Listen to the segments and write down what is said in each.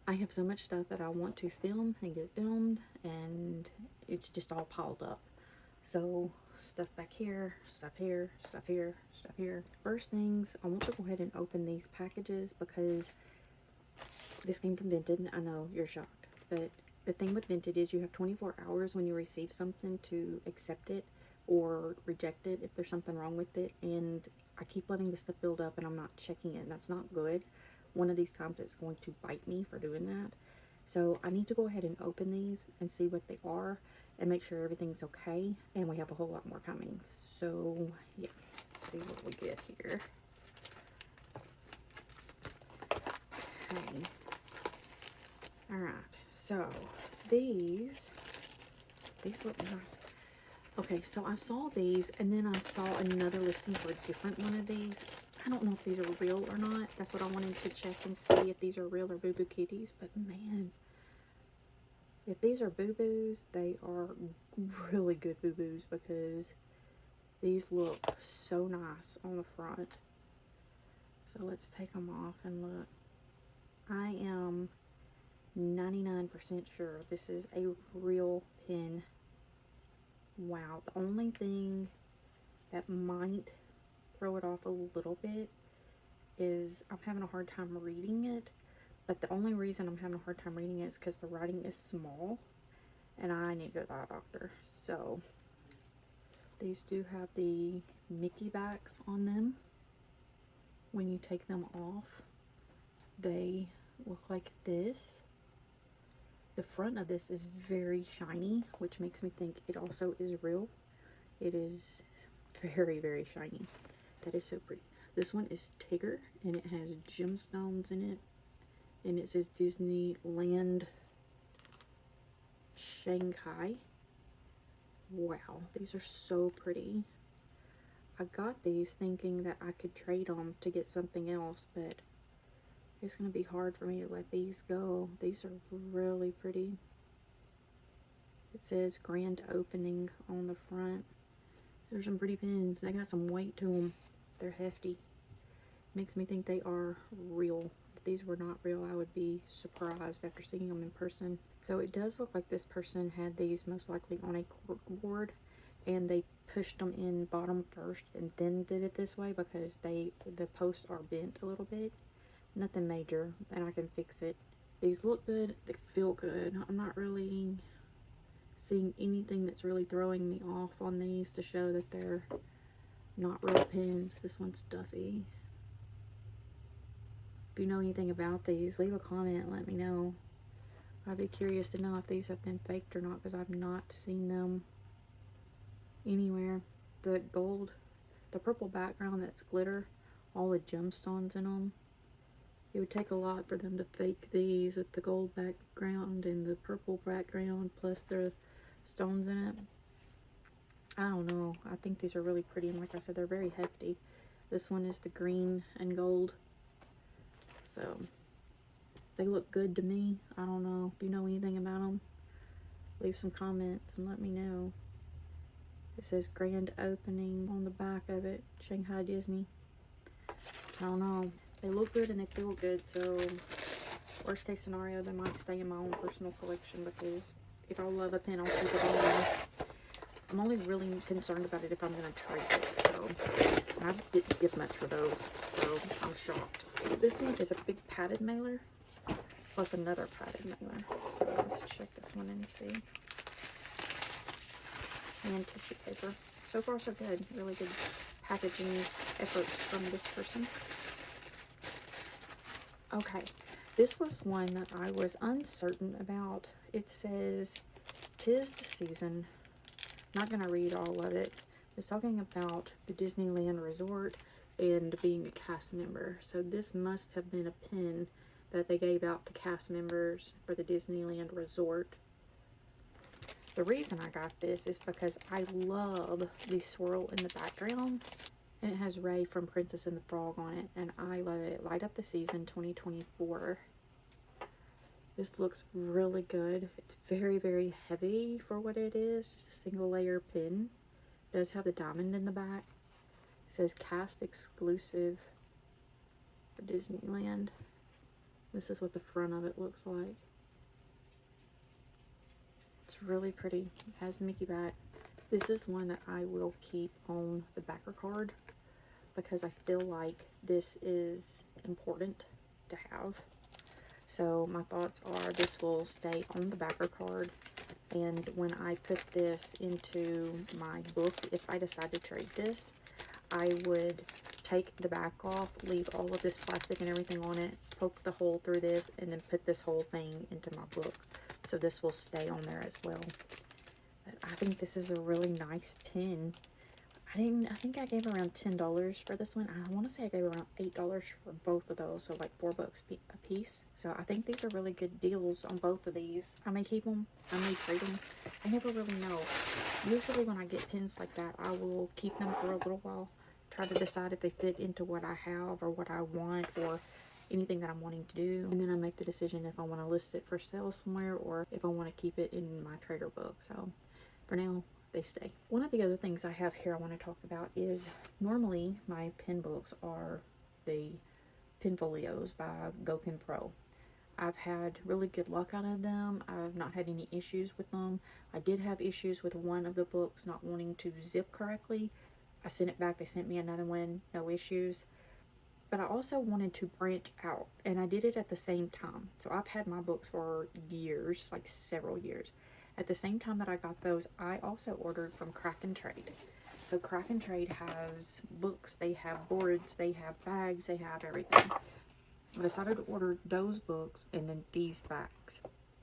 I have so much stuff that I want to film and get filmed, and it's just all piled up. So stuff back here, stuff here, stuff here, stuff here. First things, I want to go ahead and open these packages because this came from Vinted. I know you're shocked, but the thing with Vinted is you have 24 hours when you receive something to accept it or reject it if there's something wrong with it. And I keep letting this stuff build up and I'm not checking it, and that's not good. One of these times it's going to bite me for doing that. So I need to go ahead and open these and see what they are and make sure everything's okay. And we have a whole lot more coming. So yeah, let's see what we get here. Okay. Alright, so these look nice. Okay, so I saw these and then I saw another listing for a different one of these. I don't know if these are real or not. That's what I wanted to check and see if these are real or boo-boo kitties. But man, if these are boo-boos, they are really good boo-boos because these look so nice on the front. So let's take them off and look. I am 99% sure this is a real pin. Wow, the only thing that might throw it off a little bit is I'm having a hard time reading it, but the only reason I'm having a hard time reading it is because the writing is small and I need to go to the eye doctor. So these do have the Mickey backs on them. When you take them off, they look like this. The front of this is very shiny, which makes me think it also is real. It is very, very shiny. That is so pretty. This one is Tigger, and it has gemstones in it. And it says Disneyland Shanghai. Wow, these are so pretty. I got these thinking that I could trade them to get something else, but it's going to be hard for me to let these go. These are really pretty. It says grand opening on the front. There's some pretty pins. They got some weight to them. They're hefty. Makes me think they are real. If these were not real, I would be surprised after seeing them in person. So it does look like this person had these most likely on a cork board, and they pushed them in bottom first and then did it this way because the posts are bent a little bit. Nothing major, and I can fix it. These look good. They feel good. I'm not really seeing anything that's really throwing me off on these to show that they're not real pins. This one's Duffy. If you know anything about these, leave a comment, let me know. I'd be curious to know if these have been faked or not, because I've not seen them anywhere. The gold, the purple background, that's glitter, all the gemstones in them. It would take a lot for them to fake these with the gold background and the purple background plus the stones in it. I don't know. I think these are really pretty, and like I said, they're very hefty. This one is the green and gold. So they look good to me. I don't know if you know anything about them. Leave some comments and let me know. It says grand opening on the back of it, Shanghai Disney. I don't know. They look good and they feel good, so worst case scenario, they might stay in my own personal collection, because if I love a pin, I'll keep it on. I'm only really concerned about it if I'm going to trade it, so I didn't give much for those, so I'm shocked. This one is a big padded mailer, plus another padded mailer, so let's check this one and see. And tissue paper. So far so good. Really good packaging efforts from this person. Okay, this was one that I was uncertain about. It says, "'Tis the season." Not gonna read all of it. It's talking about the Disneyland Resort and being a cast member. So this must have been a pin that they gave out to cast members for the Disneyland Resort. The reason I got this is because I love the swirl in the background. And it has Ray from Princess and the Frog on it, and I love it. Light Up the Season 2024. This looks really good. It's very, very heavy for what it is. Just a single layer pin. It does have the diamond in the back. It says cast exclusive for Disneyland This is what the front of it looks like. It's really pretty. It has the Mickey back. This is one that I will keep on the backer card because I feel like this is important to have. So my thoughts are this will stay on the backer card, and when I put this into my book, if I decide to trade this, I would take the back off, leave all of this plastic and everything on it, poke the hole through this, and then put this whole thing into my book. So this will stay on there as well. But I think this is a really nice pin. I think I gave around $10 for this one. I want to say I gave around $8 for both of those, so like $4 a piece. So I think these are really good deals on both of these. I may keep them, I may trade them. I never really know. Usually when I get pins like that, I will keep them for a little while, try to decide if they fit into what I have or what I want or anything that I'm wanting to do, and then I make the decision if I want to list it for sale somewhere or if I want to keep it in my trader book. So for now, they stay. One of the other things I have here I want to talk about is normally my pin books are the pin folios by GoPen Pro. I've had really good luck out of them. I've not had any issues with them. I did have issues with one of the books not wanting to zip correctly. I sent it back, they sent me another one, no issues. But I also wanted to branch out, and I did it at the same time. So I've had my books for years, like several years. At the same time that I got those, I also ordered from Kraken Trade. So Kraken Trade has books, they have boards, they have bags, they have everything. I decided to order those books and then these bags.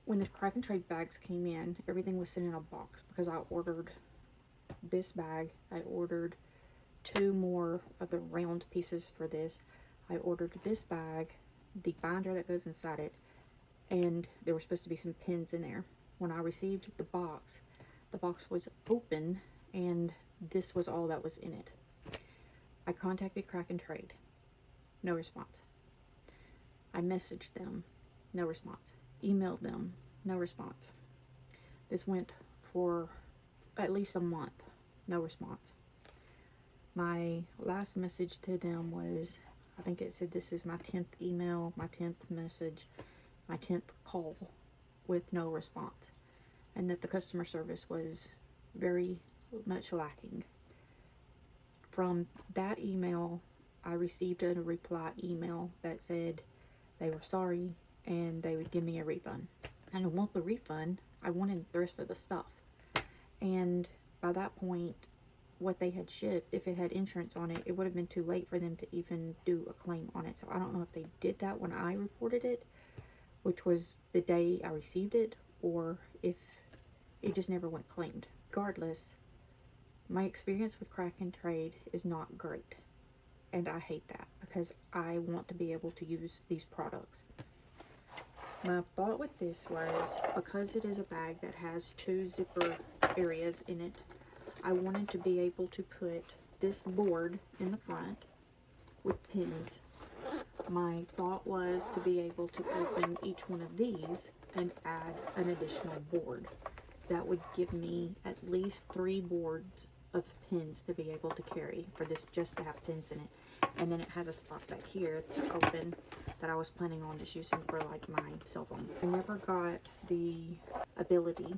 When the Kraken Trade bags came in, everything was sent in a box because I ordered this bag. I ordered 2 more of the round pieces for this. I ordered this bag, the binder that goes inside it, and there were supposed to be some pins in there. When I received the box was open and this was all that was in it. I contacted Kraken Trade, no response. I messaged them, no response. Emailed them, no response. This went for at least a month, no response. My last message to them was, I think it said this is my 10th email, my 10th message, my 10th call with no response. And that the customer service was very much lacking. From that email, I received a reply email that said they were sorry and they would give me a refund. I didn't want the refund, I wanted the rest of the stuff. And by that point, what they had shipped, if it had insurance on it, it would have been too late for them to even do a claim on it. So I don't know if they did that when I reported it, which was the day I received it, or if it just never went claimed. Regardless, my experience with Kraken Trade is not great, and I hate that because I want to be able to use these products. My thought with this was, because it is a bag that has 2 zipper areas in it, I wanted to be able to put this board in the front with pins. My thought was to be able to open each one of these and add an additional board. That would give me at least 3 boards of pins to be able to carry for this, just to have pins in it. And then it has a spot back here to open that I was planning on just using for like my cell phone. I never got the ability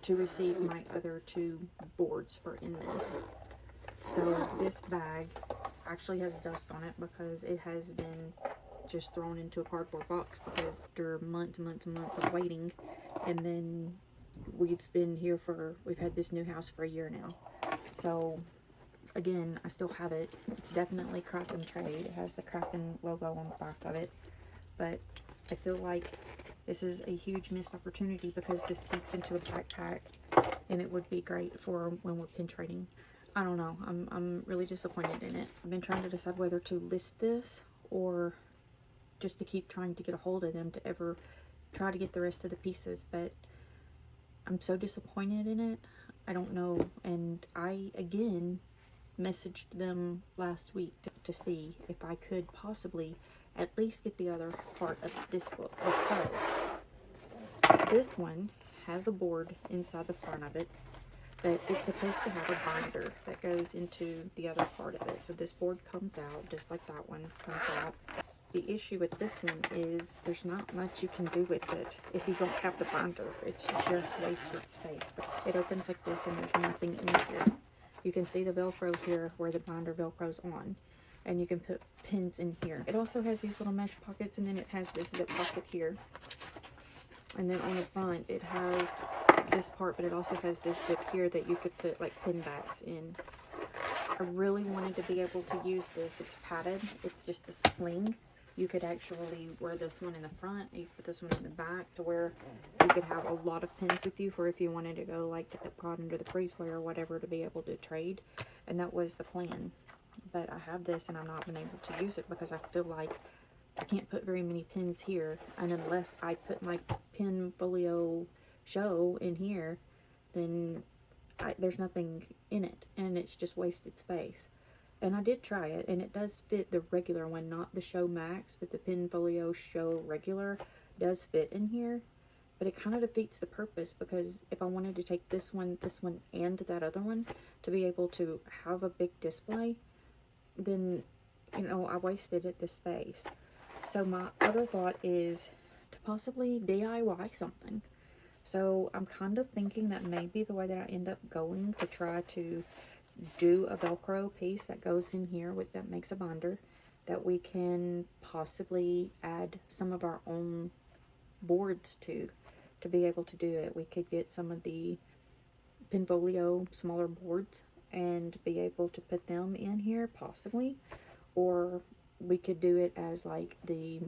to receive my other 2 boards for in this. So this bag actually has dust on it because it has been just thrown into a cardboard box because after months of waiting, and then we've had this new house for a year now. So again, I still have it. It's definitely Kraken Trade. It has the Kraken logo on the back of it. But I feel like this is a huge missed opportunity because this fits into a backpack and it would be great for when we're pin trading. I don't know. I'm really disappointed in it. I've been trying to decide whether to list this or just to keep trying to get a hold of them to ever try to get the rest of the pieces, but I'm so disappointed in it. I don't know. And I, again, messaged them last week to see if I could possibly at least get the other part of this book, because this one has a board inside the front of it, but it's supposed to have a binder that goes into the other part of it. So this board comes out just like that one comes out. The issue with this one is there's not much you can do with it if you don't have the binder. It's just wasted space. It opens like this and there's nothing in here. You can see the Velcro here where the binder Velcro's on. And you can put pins in here. It also has these little mesh pockets, and then it has this zip pocket here. And then on the front, it has this part, but it also has this zip here that you could put like pin backs in. I really wanted to be able to use this. It's padded. It's just a sling. You could actually wear this one in the front. You could put this one in the back to where you could have a lot of pins with you for if you wanted to go like to Epcot under the breezeway or whatever to be able to trade. And that was the plan. But I have this and I'm not been able to use it because I feel like I can't put very many pins here. And unless I put my pin folio show in here, then there's nothing in it. And it's just wasted space. And I did try it, and it does fit the regular one, not the Show Max, but the Pin Folio Show Regular does fit in here. But it kind of defeats the purpose, because if I wanted to take this one, and that other one to be able to have a big display, then, you know, I wasted the space. So my other thought is to possibly DIY something. So I'm kind of thinking that maybe the way that I end up going to try to do a Velcro piece that goes in here that makes a binder, that we can possibly add some of our own boards to be able to do it. We could get some of the Pinfolio smaller boards and be able to put them in here possibly, or we could do it as like the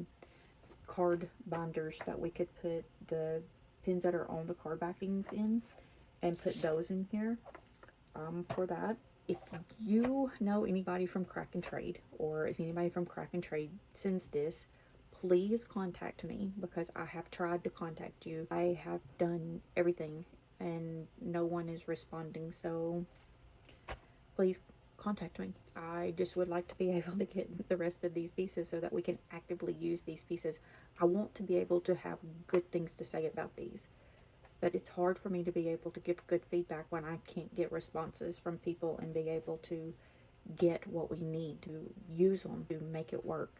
card binders that we could put the pins that are on the card backings in and put those in here. For that, if you know anybody from Kraken Trade, or if anybody from Kraken Trade sends this, please contact me, because I have tried to contact you. I have done everything and no one is responding, so please contact me. I just would like to be able to get the rest of these pieces so that we can actively use these pieces. I want to be able to have good things to say about these. But it's hard for me to be able to give good feedback when I can't get responses from people and be able to get what we need to use them to make it work.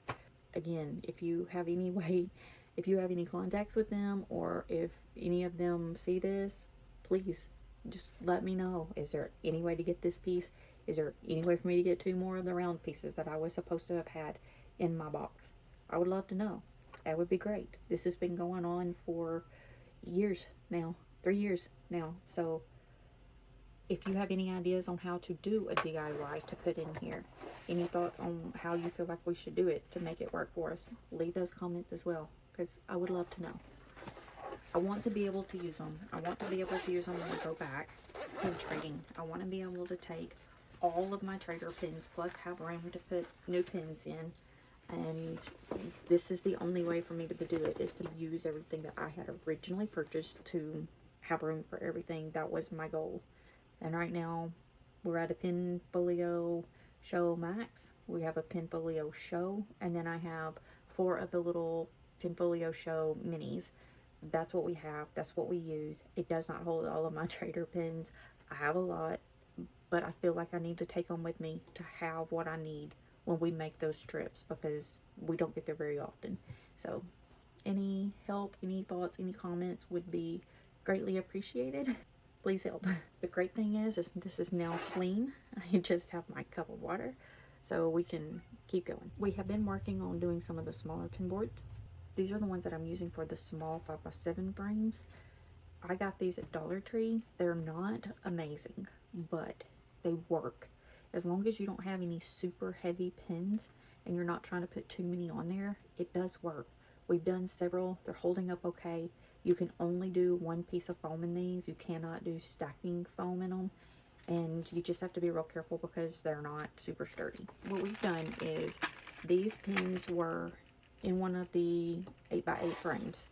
Again, if you have any way, if you have any contacts with them, or if any of them see this, please just let me know. Is there any way to get this piece? Is there any way for me to get 2 more of the round pieces that I was supposed to have had in my box? I would love to know. That would be great. This has been going on for years now, 3 years now. So if you have any ideas on how to do a DIY to put in here, any thoughts on how you feel like we should do it to make it work for us, leave those comments as well, because I would love to know. I want to be able to use them. I want to be able to use them when we go back in trading. I want to be able to take all of my trader pins plus have room to put new pins in. And this is the only way for me to do it, is to use everything that I had originally purchased to have room for everything. That was my goal. And right now we're at a Pinfolio Show Max. We have a Pinfolio Show, and then I have 4 of the little Pinfolio Show minis. That's what we have. That's what we use. It does not hold all of my trader pins. I have a lot, but I feel like I need to take them with me to have what I need when we make those trips, because we don't get there very often. So any help, any thoughts, any comments would be greatly appreciated. Please help. The great thing is this is now clean. I just have my cup of water, so we can keep going. We have been working on doing some of the smaller pin boards. These are the ones that I'm using for the small 5x7 frames. I got these at Dollar Tree. They're not amazing, but they work. As long as you don't have any super heavy pins and you're not trying to put too many on there, it does work. We've done several. They're holding up okay. You can only do 1 piece of foam in these. You cannot do stacking foam in them. And you just have to be real careful because they're not super sturdy. What we've done is these pins were in one of the 8x8 frames,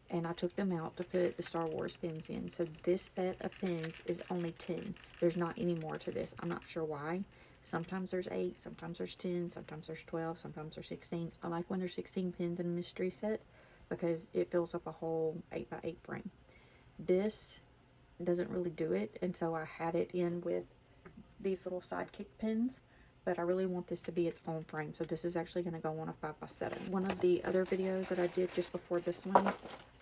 and I took them out to put the Star Wars pins in. So this set of pins is only 10. There's not any more to this. I'm not sure why. Sometimes there's 8, sometimes there's 10, sometimes there's 12, sometimes there's 16. I like when there's 16 pins in a mystery set because it fills up a whole 8x8 frame. This doesn't really do it, and so I had it in with these little sidekick pins. but I really want this to be its own frame. So this is actually going to go on a 5x7. One of the other videos that I did just before this one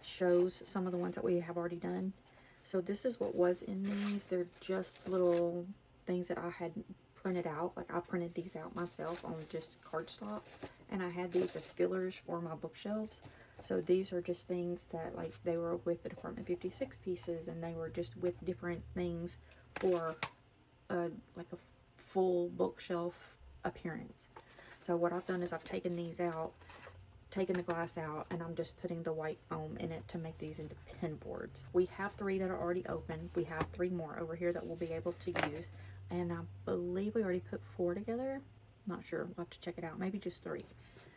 shows some of the ones that we have already done. So this is what was in these. They're just little things that I had printed out. Like I printed these out myself on just cardstock, and I had these as fillers for my bookshelves. So these are just things that, like, they were with the Department 56 pieces, and they were just with different things for like a full bookshelf appearance. So what I've done is I've taken these out, taken the glass out, and I'm just putting the white foam in it to make these into pin boards. We have 3 that are already open. We have 3 more over here that we'll be able to use, and I believe we already put 4 together. Not sure, we'll have to check it out. Maybe just 3.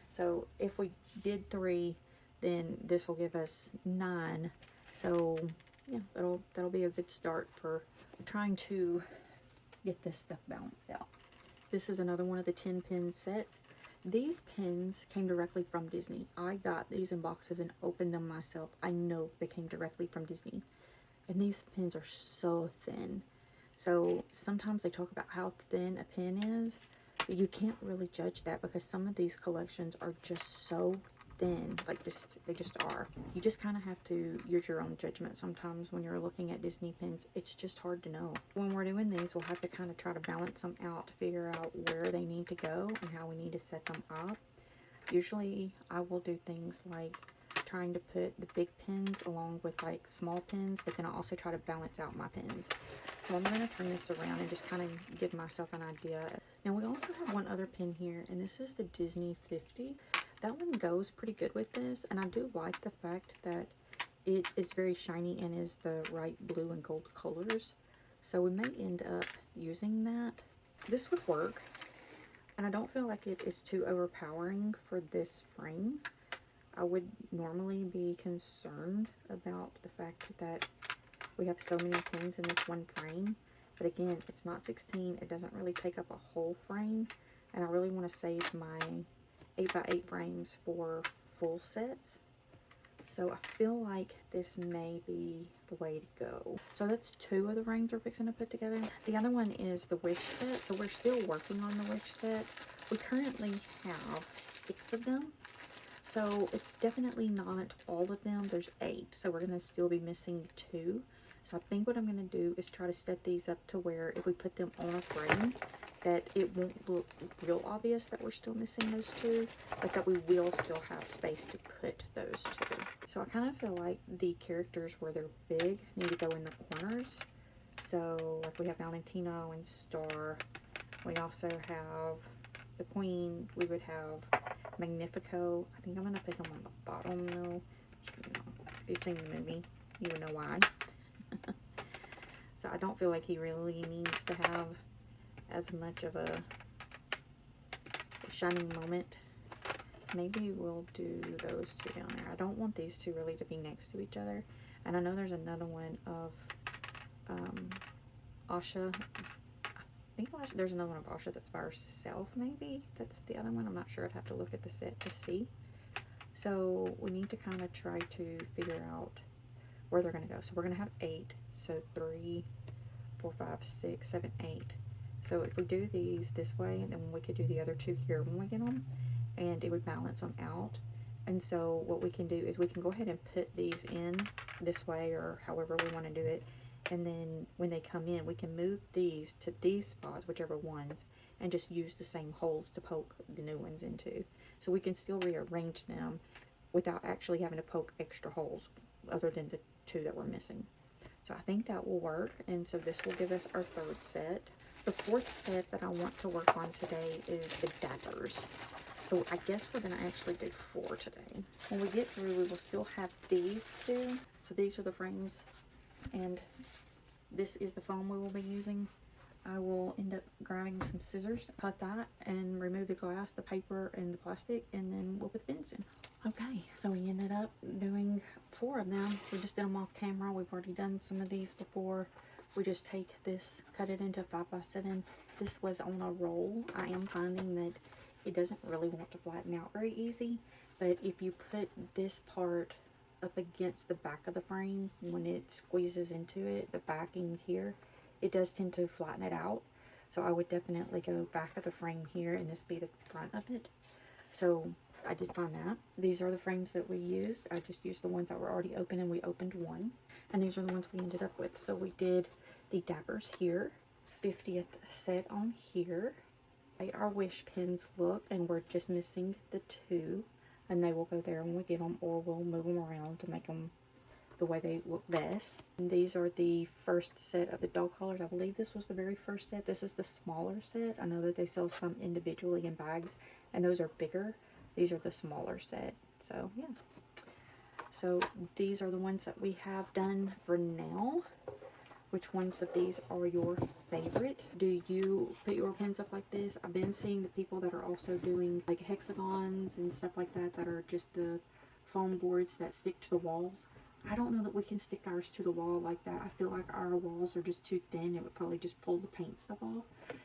So if we did 3, then this will give us 9. So yeah, that'll be a good start for trying to get this stuff balanced out. This is another one of the 10 pin sets. These pins came directly from Disney. I got these in boxes and opened them myself. I know they came directly from Disney. And these pins are so thin. So sometimes they talk about how thin a pin is, but you can't really judge that because some of these collections are just so thin. Like they just are. You just kind of have to use your own judgment sometimes when you're looking at Disney pins. It's just hard to know. When we're doing these, we'll have to kind of try to balance them out to figure out where they need to go and how we need to set them up. Usually I will do things like trying to put the big pins along with like small pins, but then I also try to balance out my pins. So I'm going to turn this around and just kind of give myself an idea. Now we also have one other pin here, and this is the Disney 50. That one goes pretty good with this, and I do like the fact that it is very shiny and is the right blue and gold colors. So we may end up using that. This would work, and I don't feel like it is too overpowering for this frame. I would normally be concerned about the fact that we have so many pins in this one frame. But again, it's not 16. It doesn't really take up a whole frame, and I really want to save my 8x8 frames for full sets. So I feel like this may be the way to go. So that's 2 of the frames we're fixing to put together. The other one is the wish set. So we're still working on the wish set. We currently have 6 of them. So it's definitely not all of them. There's 8. So we're going to still be missing 2. So I think what I'm going to do is try to set these up to where if we put them on a frame, that it won't look real obvious that we're still missing those 2, but that we will still have space to put those 2. So I kind of feel like the characters where they're big need to go in the corners. So like we have Valentino and Star. We also have the Queen. We would have Magnifico. I think I'm going to put him on the bottom though. You know, if you've seen the movie, you would know why. So I don't feel like he really needs to have as much of a shining moment. Maybe we'll do those 2 down there. I don't want these 2 really to be next to each other. And I know there's another one of Asha. I think there's another one of Asha that's by herself, maybe. That's the other one. I'm not sure. I'd have to look at the set to see. So we need to kind of try to figure out where they're going to go. So we're going to have 8. So 3, 4, 5, 6, 7, 8. So if we do these this way, then we could do the other 2 here when we get them, and it would balance them out. And so what we can do is we can go ahead and put these in this way or however we want to do it. And then when they come in, we can move these to these spots, whichever ones, and just use the same holes to poke the new ones into. So we can still rearrange them without actually having to poke extra holes other than the 2 that we're missing. So I think that will work. And so this will give us our 3rd set. The 4th set that I want to work on today is the daggers. So I guess we're going to actually do 4 today. When we get through, we will still have these 2. So these are the frames, and this is the foam we will be using. I will end up grabbing some scissors, cut that, and remove the glass, the paper, and the plastic, and then we'll put the pins in. Okay, so we ended up doing 4 of them. We just did them off camera. We've already done some of these before. We just take this, cut it into 5x7. This was on a roll. I am finding that it doesn't really want to flatten out very easy, but if you put this part up against the back of the frame, when it squeezes into it, the backing here, it does tend to flatten it out. So I would definitely go back of the frame here, and this be the front of it. So I did find that. These are the frames that we used. I just used the ones that were already open, and we opened one. And these are the ones we ended up with. So we did the dappers here, 50th set on here. Our wish pins look, and we're just missing the 2, and they will go there when we get them, or we'll move them around to make them the way they look best. And these are the first set of the dog collars. I believe this was the very first set. This is the smaller set. I know that they sell some individually in bags, and those are bigger. These are the smaller set. So yeah, so these are the ones that we have done for now. Which ones of these are your favorite? Do you put your pins up like this? I've been seeing the people that are also doing like hexagons and stuff like that, that are just the foam boards that stick to the walls. I don't know that we can stick ours to the wall like that. I feel like our walls are just too thin. It would probably just pull the paint stuff off.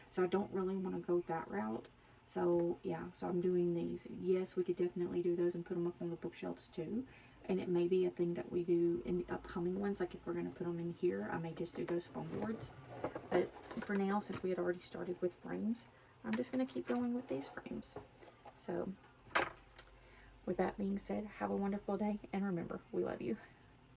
So I don't really want to go that route. So yeah, so I'm doing these. Yes, we could definitely do those and put them up on the bookshelves too. And it may be a thing that we do in the upcoming ones. Like if we're going to put them in here, I may just do those foam boards. But for now, since we had already started with frames, I'm just going to keep going with these frames. So with that being said, have a wonderful day. And remember, we love you.